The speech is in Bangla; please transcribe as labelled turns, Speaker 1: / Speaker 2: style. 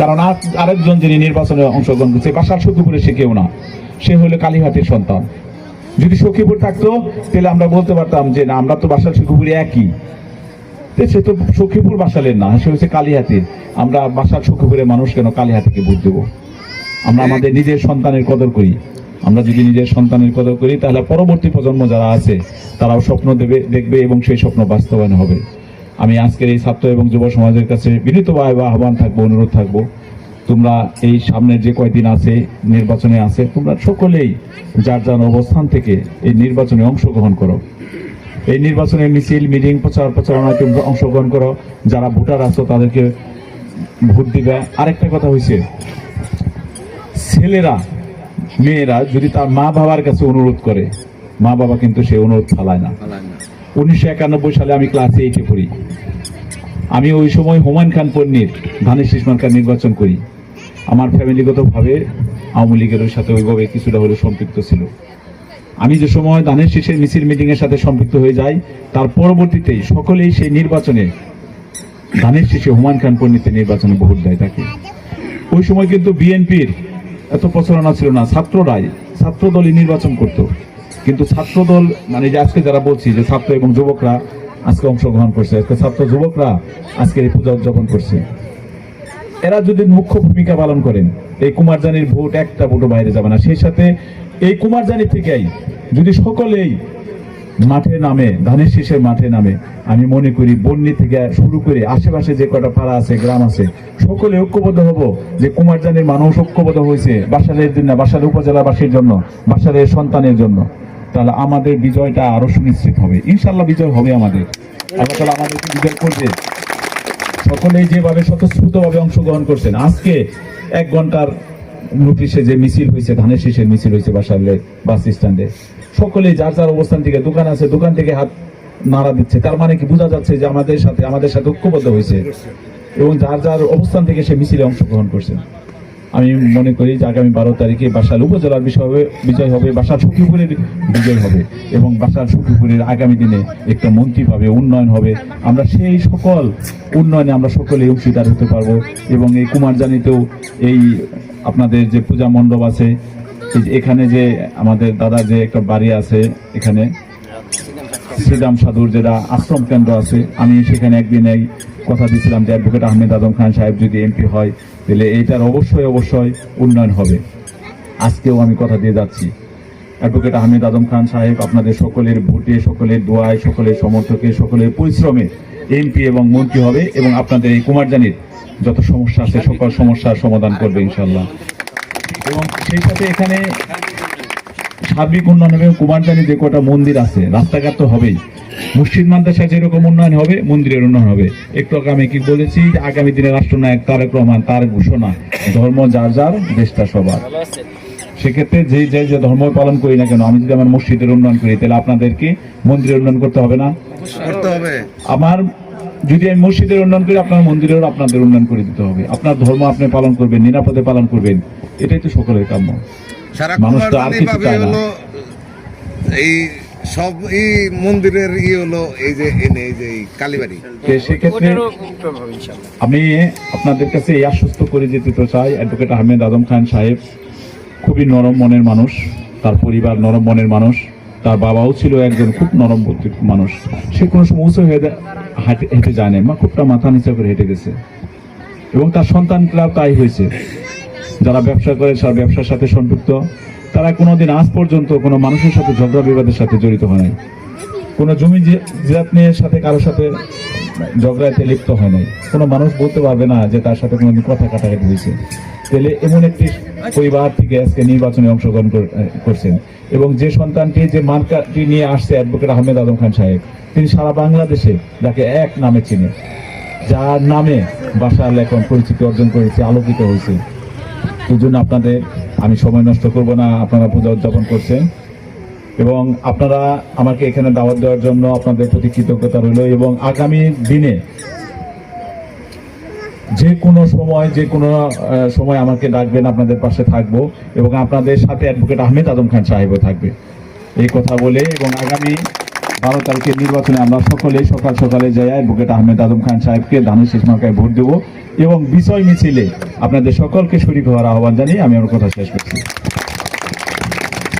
Speaker 1: কারণ আরেকজন যিনি নির্বাচনে অংশগ্রহণ করছে বাসার সখীপুরে সে কেউ না, সে হলো কালীহাতির সন্তান। যদি সখীপুর থাকতো তাহলে আমরা বলতে পারতাম যে না, আমরা তো বাসার সখীপুরে একই। সে তো সখীপুর বাসালের না, সে হচ্ছে কালীহাতির। আমরা বাসার সখীপুরের মানুষ কেন কালীহাতিকে ভোট দেবো? আমরা আমাদের নিজের সন্তানের কদর করি। আমরা যদি নিজের সন্তানের কদর করি তাহলে পরবর্তী প্রজন্ম যারা আছে তারাও স্বপ্ন দেখবে এবং সেই স্বপ্ন বাস্তবায়ন হবে। আমি আজকের এই ছাত্র এবং যুব সমাজের কাছে বিনীতভাবে আহ্বান থাকবো, অনুরোধ থাকবো, তোমরা এই সামনের যে কয়দিন আছে নির্বাচনে আছে, তোমরা সকলেই যার যার অবস্থান থেকে এই নির্বাচনে অংশগ্রহণ করো। এই নির্বাচনে মিছিল, মিটিং, প্রচারণায় তোমরা অংশগ্রহণ করো। যারা ভোটার আছো তাদেরকে ভোট দিবে। আরেকটা কথা হয়েছে, ছেলেরা মেয়েরা যদি তার মা বাবার কাছে অনুরোধ করে, মা বাবা কিন্তু সে অনুরোধ ফালায় না। 1991 সালে আমি ক্লাস 8-এ পড়ি। আমি ওই সময় হুমায়ুন খান পন্নীর ধানের শীষ মার্কা নির্বাচন করি। আমার ফ্যামিলিগতভাবে আওয়ামী লীগের সাথে ওইভাবে কিছুটা হলে সম্পৃক্ত ছিল। আমি যে সময় ধানের শীষের মিছিল মিটিং এর সাথে সম্পৃক্ত হয়ে যাই, তার পরবর্তীতেই সকলেই সেই নির্বাচনে ধানের শীষে হুমায়ুন খান পন্নীতে নির্বাচনে ভোট দেয় তাকে। ওই সময় কিন্তু বিএনপির এত প্রচারণা ছিল না, ছাত্রদলই নির্বাচন করত। কিন্তু ছাত্রদল মানে যে আজকে যারা বলছি যে ছাত্র এবং যুবকরা আজকে অংশগ্রহণ করছে, আজকে ছাত্র যুবকরা আজকে এই পূজা উদযাপন করছে, এরা যদি মুখ্য ভূমিকা পালন করেন এই কুমারজানির ভোট একটা ভোটও বাইরে যাবে না। সেই সাথে এই কুমারজানি থেকেই যদি সকলেই মাঠে নামে, ধানের শীষের মাঠে নামে, আমি মনে করি বন্যী থেকে শুরু করে আশেপাশে যে কটা পাড়া আছে, গ্রাম আছে, সকলে ঐক্যবদ্ধ হব যে কুমারজানির মানুষ ঐক্যবদ্ধ হয়েছে বাসালের জন্য, বাসাল উপজেলাবাসীর জন্য, বাসালের সন্তানের জন্য, তাহলে আমাদের বিজয়টা আরো সুনিশ্চিত হবে। ইনশাল্লাহ বিজয় হবে আমাদের। আল্লাহ তাআলা আমাদেরকে বিজয় করবে। সকলেই যেভাবে স্বতঃস্ফূর্তভাবে অংশগ্রহণ করছেন, আজকে 1 ঘন্টার নোটিশে যে মিছিল হয়েছে, ধানের শীষের মিছিল হয়েছে বাসালের বাস স্ট্যান্ডে, সকলেই যার যার অবস্থান থেকে, দোকান আছে দোকান থেকে হাত নাড়া দিচ্ছে। তার মানে কি বোঝা যাচ্ছে যে আমাদের সাথে ঐক্যবদ্ধ হয়েছে এবং যার যার অবস্থান থেকে সে মিছিলে অংশগ্রহণ করছে। আমি মনে করি যে আগামী 12 তারিখে বাসাল উপজেলার বিজয় হবে, বাসাল সখীপুরের বিজয় হবে এবং বাসাল সখীপুরের আগামী দিনে একটা মন্ত্রী পাবে, উন্নয়ন হবে। আমরা সেই সকল উন্নয়নে আমরা সকলে অংশীদার হতে পারবো। এবং এই কুমারজানিতেও এই আপনাদের যে পূজা মণ্ডপ আছে, এখানে যে আমাদের দাদার যে একটা বাড়ি আছে, এখানে শ্রীরাম সাধুর যেটা আশ্রম কেন্দ্র আছে, আমি সেখানে একদিন এই কথা দিয়েছিলাম যে অ্যাডভোকেট আহমেদ আজম খান সাহেব যদি এমপি হয় তাহলে এইটার অবশ্যই উন্নয়ন হবে। আজকেও আমি কথা দিয়ে যাচ্ছি, অ্যাডভোকেট আহমেদ আজম খান সাহেব আপনাদের সকলের ভোটে, সকলের দোয়ায়, সকলের সমর্থকে, সকলের পরিশ্রমে এমপি এবং মন্ত্রী হবে এবং আপনাদের এই কুমারজানির যত সমস্যা আছে সকল সমস্যার সমাধান করবে ইনশাল্লাহ। এবং সেই সাথে এখানে সার্বিক উন্নয়ন হবে। কুমারজানি যে কটা মন্দির আছে, রাস্তাঘাট তো হবেই, মসজিদ মাদ্রাসা যেরকম উন্নয়ন হবে মন্দিরের উন্নয়ন হবে। একটু আগে আমি কি বলেছি যে আগামী দিনে রাষ্ট্রনায়ক তারেক রহমান তার ঘোষণা, ধর্ম যার যার, দেশটা সবার। সেক্ষেত্রে যে ধর্ম পালন করি না কেন, আমি যদি আমার মসজিদের উন্নয়ন করি তাহলে আপনাদেরকে মন্দিরের উন্নয়ন করতে হবে না? আমার যদি আমি মসজিদের উন্নয়ন করি, আপনার মন্দিরেও আপনাদের উন্নয়ন করে দিতে হবে। আপনার ধর্ম আপনি পালন করবেন, নিরাপদে পালন করবেন, এটাই তো সকলের কাম্য। মানুষ তো আর কিছু চায় না।
Speaker 2: এই সব এই মন্দিরের হলো এই যে কালীবাড়ি।
Speaker 1: সেক্ষেত্রে আমি আপনাদের কাছে এই আশ্বস্ত করে যেতে চাই, অ্যাডভোকেট আহমেদ আজম খান সাহেব খুবই নরম মনের মানুষ, তার পরিবার নরম মনের মানুষ, তার বাবাও ছিল একজন খুব নরম বুদ্ধির মানুষ। সে কোনো সময় উঁচু হয়ে হেঁটে যায় না, খুবটা মাথা নিচে করে হেঁটে গেছে এবং তার সন্তানরাও তাই হয়েছে। যারা ব্যবসা করে, ব্যবসার সাথে সম্পৃক্ত, তারা কোনোদিন আজ পর্যন্ত কোনো মানুষের সাথে ঝগড়া বিবাদের সাথে জড়িত হয় নাই, কোনো জমি জিরাত নিয়ে সাথে কারোর সাথে ঝগড়াতে লিপ্ত হয় নাই। কোনো মানুষ বলতে পারবে না যে তার সাথে কোনোদিন কথা কাটাকাটি হয়েছে। তাহলে এমন একটি পরিবার থেকে আজকে নির্বাচনে অংশগ্রহণ করছেন এবং যে সন্তানটি, যে মার্কাটি নিয়ে আসছে অ্যাডভোকেট আহমেদ আজম খান সাহেব, তিনি সারা বাংলাদেশে যাকে এক নামে চিনে, যার নামে বাসাল এখন পরিচিতি অর্জন করেছে, আলোকিত হয়েছে। এই জন্য আপনাদের আমি সময় নষ্ট করব না, আপনারা পূজা উদযাপন করছেন এবং আপনারা আমাকে এখানে দাওয়াত দেওয়ার জন্য আপনাদের প্রতি কৃতজ্ঞতা রইল। এবং আগামী দিনে যে কোনো সময় আমাকে ডাকবেন, আপনাদের পাশে থাকবো এবং আপনাদের সাথে অ্যাডভোকেট আহমেদ আজম খান সাহেবও থাকবে, এই কথা বলে। এবং আগামী 12 তারিখের নির্বাচনে আমরা সকলেই সকাল সকালে যাই অ্যাডভোকেট আহমেদ আদম খান সাহেবকে ধানের শীষ মার্কায় ভোট দেব এবং বিষয় মিছিলে আপনাদের সকলকে শরীক হওয়ার আহ্বান জানিয়ে আমি আমার কথা শেষ করছি।